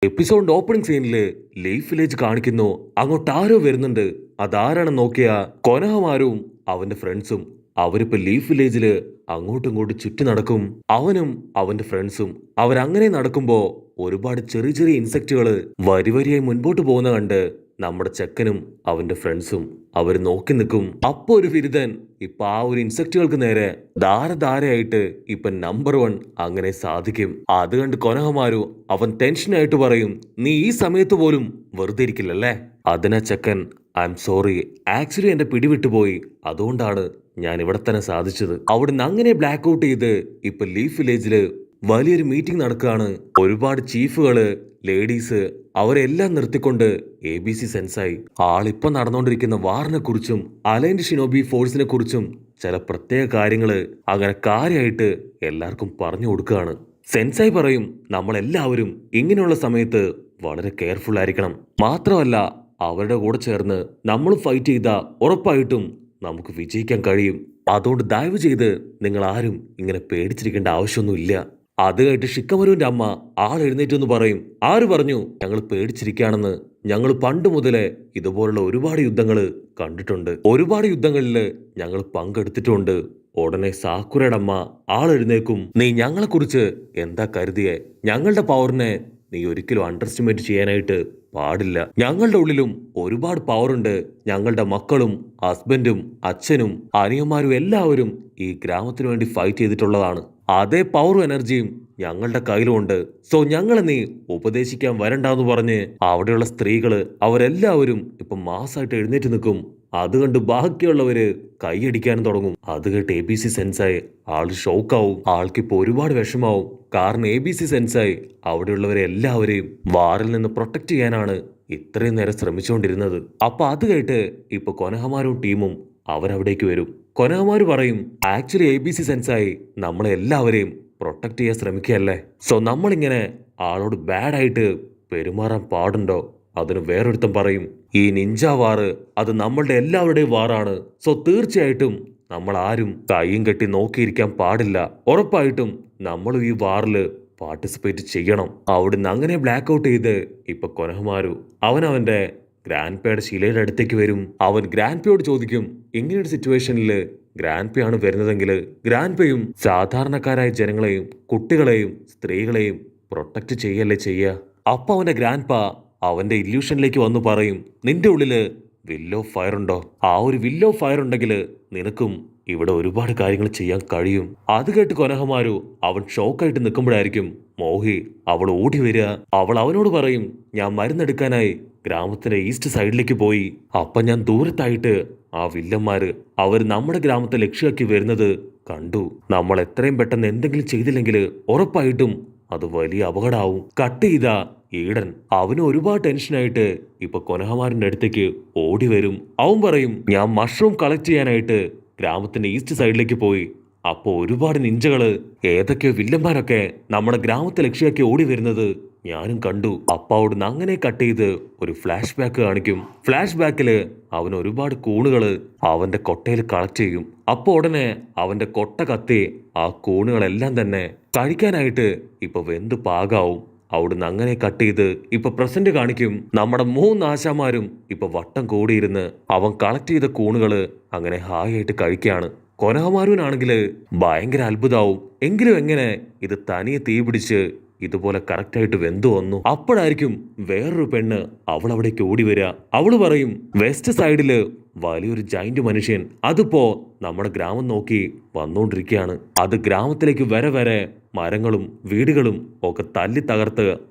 എപ്പിസോഡിന്റെ opening സീനില് leaf village കാണിക്കുന്നു. അങ്ങോട്ട് ആരോ വരുന്നുണ്ട്. അതാരാണെന്ന് നോക്കിയ കൊനഹമാരും അവന്റെ ഫ്രണ്ട്സും. അവരിപ്പോ ലീഫ് വില്ലേജില് അങ്ങോട്ടും ഇങ്ങോട്ടും ചുറ്റി നടക്കും. അവനും അവന്റെ ഫ്രണ്ട്സും അവരങ്ങനെ നടക്കുമ്പോ ഒരുപാട് ചെറിയ ചെറിയ ഇൻസെക്റ്റുകള് വരി വരിയായി മുൻപോട്ട് പോകുന്ന കണ്ട് നമ്മുടെ ചെക്കനും അവന്റെ ഫ്രണ്ട്സും അവര് നോക്കി നിൽക്കും. അപ്പൊ ഒരു ബിരുദൻ ഇപ്പൊ ആ ഒരു ഇൻസെക്റ്റുകൾക്ക് നേരെ ധാരധാരയായിട്ട് ഇപ്പൊ നമ്പർ 1 അങ്ങനെ സാധിക്കും. അത് കണ്ട് കൊനഹമാരു അവൻ ടെൻഷനായിട്ട് പറയും, നീ ഈ സമയത്ത് പോലും വെറുതെ ഇരിക്കില്ലല്ലേ? അതിനാ ചെക്കൻ, ഐ എം സോറി, ആക്ച്വലി എന്റെ പിടിവിട്ടുപോയി, അതുകൊണ്ടാണ് ഞാൻ ഇവിടെ തന്നെ സാധിച്ചത്. അവിടുന്ന് അങ്ങനെ ബ്ലാക്ക് ഔട്ട് ചെയ്ത് ഇപ്പൊ ലീഫ് വില്ലേജില് വലിയൊരു മീറ്റിംഗ് നടക്കുകയാണ്. ഒരുപാട് ചീഫുകള്, ലേഡീസ് അവരെല്ലാം നിർത്തിക്കൊണ്ട് ABC സെൻസായി ആളിപ്പൊ നടന്നുകൊണ്ടിരിക്കുന്ന വാറിനെ കുറിച്ചും അലൈൻഡ് ഷിനോബി ഫോഴ്സിനെ കുറിച്ചും ചില പ്രത്യേക കാര്യങ്ങള് അങ്ങനെ കാര്യമായിട്ട് എല്ലാവർക്കും പറഞ്ഞു കൊടുക്കുകയാണ്. സെൻസായി പറയും, നമ്മളെല്ലാവരും ഇങ്ങനെയുള്ള സമയത്ത് വളരെ കെയർഫുൾ ആയിരിക്കണം. മാത്രമല്ല അവരുടെ കൂടെ ചേർന്ന് നമ്മൾ ഫൈറ്റ് ചെയ്താ ഉറപ്പായിട്ടും നമുക്ക് വിജയിക്കാൻ കഴിയും. അതുകൊണ്ട് ദയവ് ചെയ്ത് നിങ്ങൾ ആരും ഇങ്ങനെ പേടിച്ചിരിക്കേണ്ട ആവശ്യമൊന്നുമില്ല. അത് കേട്ട് ഷിക്കമരുവിന്റെ അമ്മ ആൾ എഴുന്നേറ്റെന്ന് പറയും, ആര് പറഞ്ഞു ഞങ്ങൾ പേടിച്ചിരിക്കുകയാണെന്ന്? ഞങ്ങൾ പണ്ട് മുതലേ ഇതുപോലുള്ള ഒരുപാട് യുദ്ധങ്ങൾ കണ്ടിട്ടുണ്ട്. ഒരുപാട് യുദ്ധങ്ങളിൽ ഞങ്ങൾ പങ്കെടുത്തിട്ടുണ്ട്. ഉടനെ സാക്കുരയുടെ അമ്മ ആൾ എഴുന്നേക്കും, നീ ഞങ്ങളെക്കുറിച്ച് എന്താ കരുതിയേ? ഞങ്ങളുടെ പവറിനെ നീ ഒരിക്കലും അണ്ടർസ്റ്റിമേറ്റ് ചെയ്യാനായിട്ട് പാടില്ല. ഞങ്ങളുടെ ഉള്ളിലും ഒരുപാട് പവറുണ്ട്. ഞങ്ങളുടെ മക്കളും ഹസ്ബൻഡും അച്ഛനും അനിയന്മാരും എല്ലാവരും ഈ ഗ്രാമത്തിന് വേണ്ടി ഫൈറ്റ് ചെയ്തിട്ടുള്ളതാണ്. അതേ പവറും എനർജിയും ഞങ്ങളുടെ കയ്യിലുമുണ്ട്. സോ ഞങ്ങളെ നീ ഉപദേശിക്കാൻ വരണ്ടാന്ന് പറഞ്ഞ് അവിടെയുള്ള സ്ത്രീകള് അവരെല്ലാവരും ഇപ്പൊ മാസായിട്ട് എഴുന്നേറ്റ് നിൽക്കും. അത് കണ്ട് ബാക്കിയുള്ളവര് കൈയടിക്കാനും തുടങ്ങും. അത് കേട്ട് ABC സെൻസായി ആള് ഷോക്കാവും. ആൾക്കിപ്പോ ഒരുപാട് വിഷമാവും. കാരണം ABC സെൻസായി അവിടെയുള്ളവരെ എല്ലാവരെയും വാറിൽ നിന്ന് പ്രൊട്ടക്ട് ചെയ്യാനാണ് ഇത്രയും നേരം ശ്രമിച്ചുകൊണ്ടിരുന്നത്. അപ്പൊ അത് കേട്ട് ഇപ്പൊ കൊനഹമാരും ടീമും അവരവിടേക്ക് വരും. കൊനഹമാര് പറയും, ആക്ച്വലി ABC സെൻസായി നമ്മളെ എല്ലാവരെയും പ്രൊട്ടക്ട് ചെയ്യാൻ ശ്രമിക്കുകയല്ലേ? സോ നമ്മളിങ്ങനെ ആളോട് ബാഡായിട്ട് പെരുമാറാൻ പാടുണ്ടോ? അതിന് വേറൊരുത്തം പറയും, ഈ നിഞ്ച വാറ് അത് നമ്മളുടെ എല്ലാവരുടെയും വാറാണ്. സോ തീർച്ചയായിട്ടും നമ്മൾ ആരും കൈയും കെട്ടി നോക്കിയിരിക്കാൻ പാടില്ല. ഉറപ്പായിട്ടും നമ്മളും ഈ വാറില് പാർട്ടിസിപ്പേറ്റ് ചെയ്യണം. അവിടുന്ന് അങ്ങനെ ബ്ലാക്ക് ഔട്ട് ചെയ്ത് ഇപ്പൊ കൊനഹമാരു അവനവന്റെ ഗ്രാൻഡ് പേയുടെ ശിലയുടെ അടുത്തേക്ക് വരും. അവൻ ഗ്രാൻഡ് പേയോട് ചോദിക്കും, ഇങ്ങനെയൊരു സിറ്റുവേഷനിൽ ഗ്രാൻഡ് പേ ആണ് വരുന്നതെങ്കിൽ ഗ്രാൻഡ് പേയും സാധാരണക്കാരായ ജനങ്ങളെയും കുട്ടികളെയും സ്ത്രീകളെയും പ്രൊട്ടക്ട് ചെയ്യല്ലേ ചെയ്യുക? അപ്പൊ അവന്റെ ഗ്രാൻഡ് പാ അവന്റെ ഇല്യൂഷനിലേക്ക് വന്നു പറയും, നിന്റെ ഉള്ളില് വിൽ ഓഫ് ഫയർ ഉണ്ടോ? ആ ഒരു വിൽ ഓഫ് ഫയർ ഉണ്ടെങ്കിൽ നിനക്കും ഇവിടെ ഒരുപാട് കാര്യങ്ങൾ ചെയ്യാൻ കഴിയും. അത് കേട്ട് കൊനഹമാരു അവൻ ഷോക്കായിട്ട് നിൽക്കുമ്പോഴായിരിക്കും മോഹി അവൾ ഓടി വരിക. അവൾ അവനോട് പറയും, ഞാൻ മരുന്നെടുക്കാനായി ഗ്രാമത്തിന്റെ ഈസ്റ്റ് സൈഡിലേക്ക് പോയി. അപ്പൊ ഞാൻ ദൂരത്തായിട്ട് ആ വില്ലന്മാര് അവർ നമ്മുടെ ഗ്രാമത്തെ ലക്ഷ്യമാക്കി വരുന്നത് കണ്ടു. നമ്മൾ എത്രയും പെട്ടെന്ന് എന്തെങ്കിലും ചെയ്തില്ലെങ്കിൽ ഉറപ്പായിട്ടും അത് വലിയ അപകടമാവും. കട്ട് ചെയ്ത ഈഡൻ അവന് ഒരുപാട് ടെൻഷനായിട്ട് ഇപ്പൊ കൊനഹമാരിന്റെ അടുത്തേക്ക് ഓടി വരും. അവൻ പറയും, ഞാൻ മഷ്റൂം കളക്ട് ചെയ്യാനായിട്ട് ഗ്രാമത്തിന്റെ ഈസ്റ്റ് സൈഡിലേക്ക് പോയി. അപ്പോ ഒരുപാട് നിഞ്ചകള് ഏതൊക്കെയോ വില്ലന്മാരൊക്കെ നമ്മുടെ ഗ്രാമത്തെ ലക്ഷ്യമാക്കി ഓടി വരുന്നത് ഞാനും കണ്ടു. അപ്പ അവിടുന്ന് അങ്ങനെ കട്ട് ചെയ്ത് ഒരു ഫ്ലാഷ് ബാക്ക് കാണിക്കും. ഫ്ലാഷ് ബാക്കില് അവൻ ഒരുപാട് കൂണുകള് അവന്റെ കൊട്ടയിൽ കളക്ട് ചെയ്യും. അപ്പൊ ഉടനെ അവന്റെ കൊട്ട കത്തി ആ കൂണുകളെല്ലാം തന്നെ കഴിക്കാനായിട്ട് ഇപ്പൊ വെന്ത് പാകാവും. അവിടുന്ന് അങ്ങനെ കട്ട് ചെയ്ത് ഇപ്പൊ പ്രസന്റ് കാണിക്കും. നമ്മുടെ 3 ആശാമാരും ഇപ്പൊ വട്ടം കൂടിയിരുന്ന് അവൻ കളക്ട് ചെയ്ത കൂണുകള് അങ്ങനെ ഹായ് ആയിട്ട് കഴിക്കുകയാണ്. കൊനഹമാരുവിനാണെങ്കില് ഭയങ്കര അത്ഭുതമാവും. എങ്കിലും എങ്ങനെ ഇത് തനിയെ തീ പിടിച്ച് ഇതുപോലെ കറക്റ്റായിട്ട് വെന്തു വന്നു? അപ്പോഴായിരിക്കും വേറൊരു പെണ്ണ് അവൾ അവിടേക്ക് ഓടി വരിക. അവള് പറയും, വെസ്റ്റ് സൈഡില് വലിയൊരു ജൈന്റ് മനുഷ്യൻ അതിപ്പോ നമ്മുടെ ഗ്രാമം നോക്കി വന്നുകൊണ്ടിരിക്കുകയാണ്. അത് ഗ്രാമത്തിലേക്ക് വരെ വരെ മരങ്ങളും വീടുകളും ഒക്കെ തല്ലി തകർത്ത്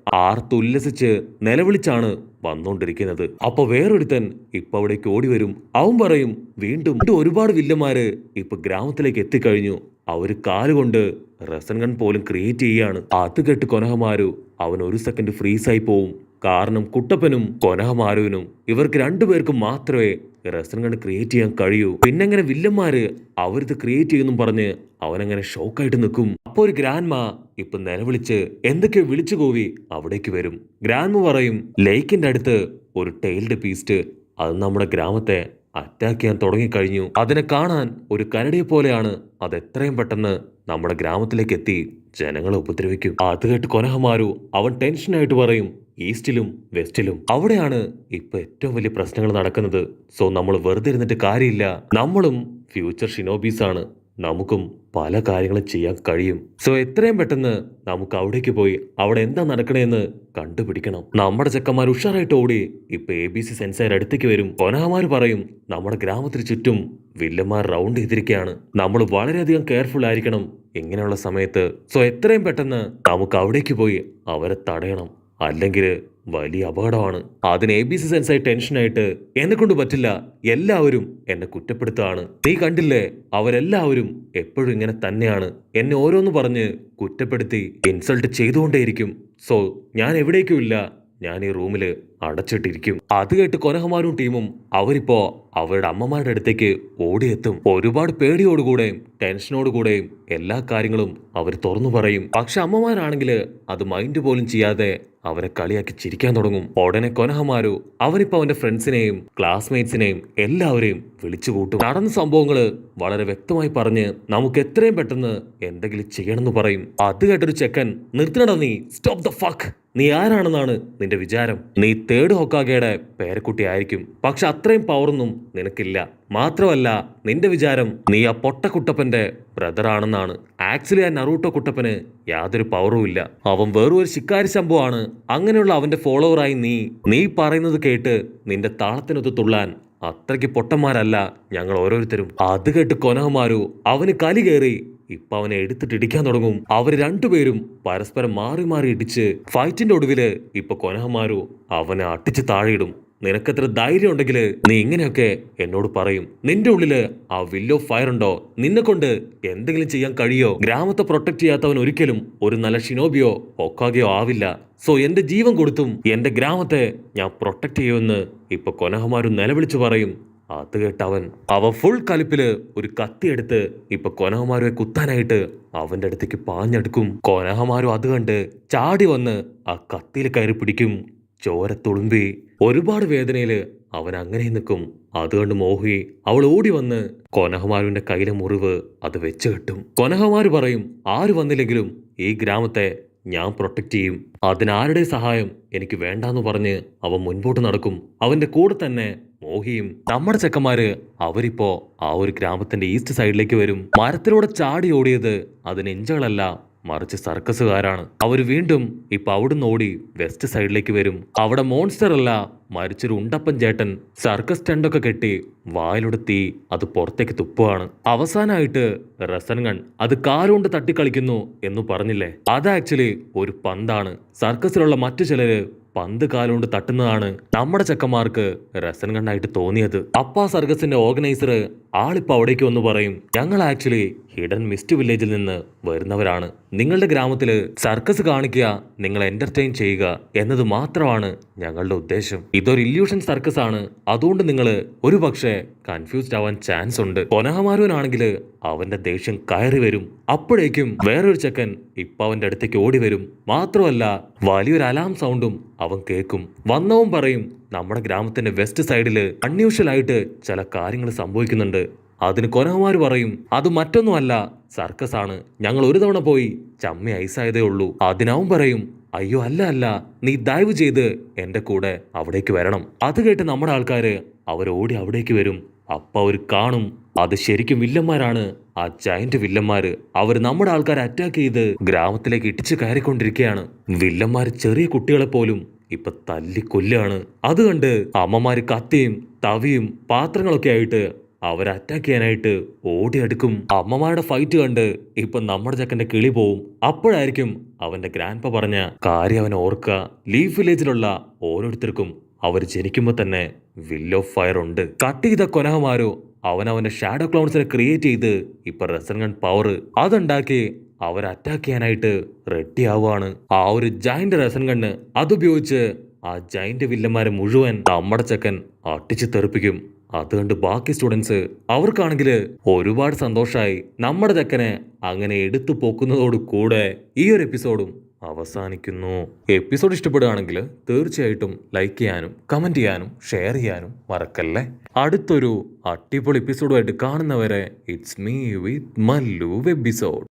ആർത്തുല്ലസിച്ച് നിലവിളിച്ചാണ് വന്നുകൊണ്ടിരിക്കുന്നത്. അപ്പൊ വേറൊരുത്തൻ ഇപ്പൊ അവിടേക്ക് ഓടി വരും. അവൻ പറയും, വീണ്ടും ഒരുപാട് വില്ലന്മാര് ഇപ്പൊ ഗ്രാമത്തിലേക്ക് എത്തിക്കഴിഞ്ഞു. അവര് കാലുകൊണ്ട് റസൻ ഗൺ പോലും ക്രിയേറ്റ് ചെയ്യാണ്. അത് കേട്ട് കൊനഹമാരു അവൻ ഒരു സെക്കൻഡ് ഫ്രീസായി പോവും. കാരണം കുട്ടപ്പനും കൊനഹമാരുവിനും ഇവർക്ക് രണ്ടുപേർക്കും മാത്രമേ റസൻ ഗൺ ക്രിയേറ്റ് ചെയ്യാൻ കഴിയൂ. പിന്നെങ്ങനെ വില്ലന്മാര് അവരിത് ക്രിയേറ്റ് ചെയ്യുന്നു പറഞ്ഞ് അവനങ്ങനെ ഷോക്കായിട്ട് നിൽക്കും. അപ്പൊ ഒരു ഗ്രാൻഡ്മ ഇപ്പൊ നിലവിളിച്ച് എന്തൊക്കെയോ വിളിച്ചു കൂവി അവിടേക്ക് വരും. ഗ്രാൻഡ്മ പറയും, ലേക്കിന്റെ അടുത്ത് ഒരു ടെയിൽഡ് ബീസ്റ്റ് അത് നമ്മുടെ ഗ്രാമത്തെ അറ്റാക്ക് ചെയ്യാൻ തുടങ്ങിക്കഴിഞ്ഞു. അതിനെ കാണാൻ ഒരു കരടിയെ പോലെയാണ്. അത് എത്രയും പെട്ടെന്ന് നമ്മുടെ ഗ്രാമത്തിലേക്ക് എത്തി ജനങ്ങളെ ഉപദ്രവിക്കും. അത് കേട്ട് കൊനഹമാരു അവൻ ടെൻഷനായിട്ട് പറയും, ഈസ്റ്റിലും വെസ്റ്റിലും. അവിടെയാണ് ഇപ്പൊ ഏറ്റവും വലിയ പ്രശ്നങ്ങൾ നടക്കുന്നത്. സോ നമ്മൾ വെറുതെ ഇരുന്നിട്ട് കാര്യമില്ല. നമ്മളും ഫ്യൂച്ചർ ഷിനോബീസ് ആണ്. നമുക്കും പല കാര്യങ്ങളും ചെയ്യാൻ കഴിയും. സോ എത്രയും പെട്ടെന്ന് നമുക്ക് അവിടേക്ക് പോയി അവിടെ എന്താ നടക്കണേന്ന് കണ്ടുപിടിക്കണം. നമ്മുടെ ചെക്കന്മാർ ഉഷാറായിട്ട് ഓടി ഇപ്പൊ ABC സെൻസർ അടുത്തേക്ക് വരും. കൊനഹമാര് പറയും നമ്മുടെ ഗ്രാമത്തിന് ചുറ്റും വില്ലന്മാർ റൗണ്ട് ചെയ്തിരിക്കുകയാണ്. നമ്മൾ വളരെയധികം കെയർഫുൾ ആയിരിക്കണം ഇങ്ങനെയുള്ള സമയത്ത്. സോ എത്രയും പെട്ടെന്ന് നമുക്ക് അവിടേക്ക് പോയി അവരെ തടയണം. അല്ലെങ്കിൽ വലിയ അപകടമാണ്. അതിന് ABC സെൻസായി ടെൻഷനായിട്ട് എന്നെ കൊണ്ട് പറ്റില്ല, എല്ലാവരും എന്നെ കുറ്റപ്പെടുത്തുകയാണ്. നീ കണ്ടില്ലേ, അവരെല്ലാവരും എപ്പോഴും ഇങ്ങനെ തന്നെയാണ്. എന്നെ ഓരോന്ന് പറഞ്ഞ് കുറ്റപ്പെടുത്തി ഇൻസൾട്ട് ചെയ്തുകൊണ്ടേയിരിക്കും. സോ ഞാൻ എവിടേക്കും ഇല്ല, ഞാൻ ഈ റൂമില് അടച്ചിട്ടിരിക്കും. അത് കേട്ട് കൊനഹമാരും ടീമും അവരിപ്പോ അവരുടെ അമ്മമാരുടെ അടുത്തേക്ക് ഓടിയെത്തും. ഒരുപാട് പേടിയോടുകൂടെയും ടെൻഷനോടുകൂടെയും എല്ലാ കാര്യങ്ങളും അവർ തുറന്നു പറയും. പക്ഷെ അമ്മമാരാണെങ്കിൽ അത് മൈൻഡ് പോലും ചെയ്യാതെ അവരെ കളിയാക്കി ചിരിക്കാൻ തുടങ്ങും. ഉടനെ കൊനഹമാരു അവനിപ്പോ അവന്റെ ഫ്രണ്ട്സിനെയും ക്ലാസ്മേറ്റ്സിനെയും എല്ലാവരെയും വിളിച്ചു കൂട്ടും. നടന്ന സംഭവങ്ങള് വളരെ വ്യക്തമായി പറഞ്ഞ് നമുക്ക് എത്രയും പെട്ടെന്ന് എന്തെങ്കിലും ചെയ്യണമെന്ന് പറയും. അത് കേട്ടൊരു ചെക്കൻ, നിർത്തണ നീ, സ്റ്റോപ്പ് ദ ഫക്ക്. നീ ആരാണെന്നാണ് നിന്റെ വിചാരം? നീ തേർഡ് ഹൊക്കാഗയുടെ പേരക്കുട്ടി ആയിരിക്കും. പക്ഷെ അത്രയും പവറൊന്നും നിനക്കില്ല. മാത്രമല്ല നിന്റെ വിചാരം നീ ആ പൊട്ടക്കുട്ടപ്പന്റെ ബ്രദർ ആണെന്നാണ്. ആക്ച്വലി ആ നറൂട്ടോ കുട്ടപ്പന് യാതൊരു പവറും ഇല്ല. അവൻ വെറും ഒരു ശിക്കാരി ശംഭുവാണ്. അങ്ങനെയുള്ള അവന്റെ ഫോളോവറായി നീ പറയുന്നത് കേട്ട് നിന്റെ താളത്തിനൊത്ത് തുള്ളാൻ അത്രയ്ക്ക് പൊട്ടന്മാരല്ല ഞങ്ങൾ ഓരോരുത്തരും. അത് കേട്ട് കൊനഹമാരു അവന് കലി കയറി ഇപ്പൊ അവനെ എടുത്തിട്ട് ഇടിക്കാൻ തുടങ്ങും. അവര് രണ്ടുപേരും പരസ്പരം മാറി മാറി ഇടിച്ച് ഫൈറ്റിന്റെ ഒടുവില് ഇപ്പൊ കൊനഹമാരു അവനെ അട്ടിച്ച് താഴെയിടും. നിനക്കെത്ര ധൈര്യം ഉണ്ടെങ്കിൽ നീ ഇങ്ങനെയൊക്കെ എന്നോട് പറയും? നിന്റെ ഉള്ളില് ആ വില്ലോ ഫയർ ഉണ്ടോ? നിന്നെ കൊണ്ട് എന്തെങ്കിലും ചെയ്യാൻ കഴിയോ? ഗ്രാമത്തെ പ്രൊട്ടക്ട് ചെയ്യാത്തവൻ ഒരിക്കലും ഒരു നല്ല ഷിനോബിയോ ഹൊക്കാഗയോ ആവില്ല. സോ എന്റെ ജീവൻ കൊടുത്തും എന്റെ ഗ്രാമത്തെ ഞാൻ പ്രൊട്ടക്ട് ചെയ്യുമെന്ന് ഇപ്പൊ കൊനഹമാരു നിലവിളിച്ചു പറയും. അത് കേട്ട് അവൻ ഫുൾ കലിപ്പില് ഒരു കത്തിയെടുത്ത് ഇപ്പൊ കൊനഹമാരുവെ കുത്താനായിട്ട് അവന്റെ അടുത്തേക്ക് പാഞ്ഞെടുക്കും. കൊനഹമാരു അത് കണ്ട് ചാടി വന്ന് ആ കത്തിയിൽ കയറി പിടിക്കും. ചോര തുളുമ്പി ഒരുപാട് വേദനയില് അവൻ അങ്ങനെ നിൽക്കും. അതുകൊണ്ട് മോഹി അവൾ ഓടി വന്ന് കൊനഹമാരുവിന്റെ കയ്യിലെ മുറിവ് അത് വെച്ച് കെട്ടും. കൊനഹമാരു പറയും, ആര് വന്നില്ലെങ്കിലും ഈ ഗ്രാമത്തെ ഞാൻ പ്രൊട്ടക്ട് ചെയ്യും. അതിനാരുടെ സഹായം എനിക്ക് വേണ്ടാന്ന് പറഞ്ഞ് അവൻ മുൻപോട്ട് നടക്കും. അവന്റെ കൂടെ തന്നെ മോഹിയും. നമ്മുടെ ചെക്കന്മാര് അവരിപ്പോ ആ ഒരു ഗ്രാമത്തിന്റെ ഈസ്റ്റ് സൈഡിലേക്ക് വരും. മരത്തിലൂടെ ചാടി ഓടിയത് അത് നെഞ്ചകളല്ല, മറിച്ച് സർക്കസുകാരാണ്. അവർ വീണ്ടും ഇപ്പൊ അവിടുന്ന് ഓടി വെസ്റ്റ് സൈഡിലേക്ക് വരും. അവിടെ മോൺസ്റ്റർ അല്ല, മരിച്ചൊരു ഉണ്ടപ്പൻ ചേട്ടൻ സർക്കസ് ടെന്റൊക്കെ കെട്ടി വായിലൂടെ തീ അത് പുറത്തേക്ക് തുപ്പുകയാണ്. അവസാനമായിട്ട് റസൻഗൺ അത് കാലുകൊണ്ട് തട്ടിക്കളിക്കുന്നു എന്ന് പറഞ്ഞില്ലേ, അത് ആക്ച്വലി ഒരു പന്താണ്. സർക്കസിലുള്ള മറ്റു ചിലര് പന്ത് കാലുകൊണ്ട് തട്ടുന്നതാണ് നമ്മുടെ ചെക്കന്മാർക്ക് റസൻ ഗണ്ണായിട്ട് തോന്നിയത്. അപ്പ സർക്കസിന്റെ ഓർഗനൈസർ ആളിപ്പോ അവിടേക്ക് വന്ന് പറയും, ഞങ്ങൾ ആക്ച്വലി ഹിഡൻ മിസ്റ്റ് വില്ലേജിൽ നിന്ന് വരുന്നവരാണ്. നിങ്ങളുടെ ഗ്രാമത്തില് സർക്കസ് കാണിക്കുക, നിങ്ങൾ എന്റർടൈൻ ചെയ്യുക എന്നത് മാത്രമാണ് ഞങ്ങളുടെ ഉദ്ദേശം. ഇതൊരു ഇല്യൂഷൻ സർക്കസ് ആണ്. അതുകൊണ്ട് നിങ്ങൾ ഒരു പക്ഷേ കൺഫ്യൂസ്ഡ് ആവാൻ ചാൻസ് ഉണ്ട്. കൊനഹമാരുവനാണെങ്കിൽ അവന്റെ ദേഷ്യം കയറി വരും. അപ്പോഴേക്കും വേറൊരു ചെക്കൻ ഇപ്പൊ അവന്റെ അടുത്തേക്ക് ഓടി വരും. മാത്രമല്ല വലിയൊരു അലാം സൗണ്ടും അവൻ കേൾക്കും. വന്നവൻ പറയും, നമ്മുടെ ഗ്രാമത്തിന്റെ വെസ്റ്റ് സൈഡില് അൺയൂഷ്വൽ ആയിട്ട് ചില കാര്യങ്ങൾ സംഭവിക്കുന്നുണ്ട്. അതിന് കൊനഹമാര് പറയും, അത് മറ്റൊന്നുമല്ല, സർക്കസ് ആണ്. ഞങ്ങൾ ഒരു തവണ പോയി ചമ്മി ഐസായതേ ഉള്ളൂ. അതിനവൻ പറയും, അയ്യോ അല്ല, നീ ദയവ് ചെയ്ത് എന്റെ കൂടെ അവിടേക്ക് വരണം. അത് കേട്ട് നമ്മുടെ ആൾക്കാര് അവരോടി അവിടേക്ക് വരും. അപ്പൊ അവർ കാണും, അത് ശരിക്കും വില്ലന്മാരാണ്. ആ ജയന്റ് വില്ലന്മാര് അവർ നമ്മുടെ ആൾക്കാരെ അറ്റാക്ക് ചെയ്ത് ഗ്രാമത്തിലേക്ക് ഇടിച്ചു കയറിക്കൊണ്ടിരിക്കുകയാണ്. വില്ലന്മാര് ചെറിയ കുട്ടികളെ പോലും ഇപ്പൊ തല്ലിക്കൊല്ലാണ്. അത് കണ്ട് അമ്മമാര് കത്തിയും തവിയും പാത്രങ്ങളൊക്കെ ആയിട്ട് അവരെ അറ്റാക്ക് ചെയ്യാനായിട്ട് ഓടിയെടുക്കും. അമ്മമാരുടെ ഫൈറ്റ് കണ്ട് ഇപ്പൊ നമ്മുടെ ചെക്കന്റെ കിളി പോവും. അപ്പോഴായിരിക്കും അവന്റെ ഗ്രാൻഡ്പ പറഞ്ഞ കാര്യം അവൻ ഓർക്കുക. ലീഫ് വില്ലേജിലുള്ള ഓരോരുത്തർക്കും അവർ ജനിക്കുമ്പോ തന്നെ വിൽ ഓഫ് ഫയർ ഉണ്ട്. കട്ട് ചെയ്ത കൊനഹമാരോ അവനവന്റെ ഷാഡോ ക്ലൗൺസിനെ ക്രിയേറ്റ് ചെയ്ത് ഇപ്പൊ റസൻഗൺ പവർ അതുണ്ടാക്കി അവരെ അറ്റാക്ക് ചെയ്യാനായിട്ട് റെഡി ആവുകയാണ്. ആ ഒരു ജൈന്റ് റസൻഗണ്ണ് അതുപയോഗിച്ച് ആ ജൈന്റ് വില്ലന്മാരെ മുഴുവൻ നമ്മുടെ ചെക്കൻ അട്ടിച്ച് തെറിപ്പിക്കും. അത് കണ്ട് ബാക്കി സ്റ്റുഡൻസ് അവർക്കാണെങ്കിൽ ഒരുപാട് സന്തോഷമായി. നമ്മുടെ ചെക്കനെ അങ്ങനെ എടുത്തു പോക്കുന്നതോട് കൂടെ ഈ ഒരു എപ്പിസോഡും അവസാനിക്കുന്നു. എപ്പിസോഡ് ഇഷ്ടപ്പെടുകയാണെങ്കിൽ തീർച്ചയായിട്ടും ലൈക്ക് ചെയ്യാനും കമന്റ് ചെയ്യാനും ഷെയർ ചെയ്യാനും മറക്കല്ലേ. അടുത്തൊരു അടിപൊളി എപ്പിസോഡുമായിട്ട് കാണുന്നവരെ it's me with Mallu episode.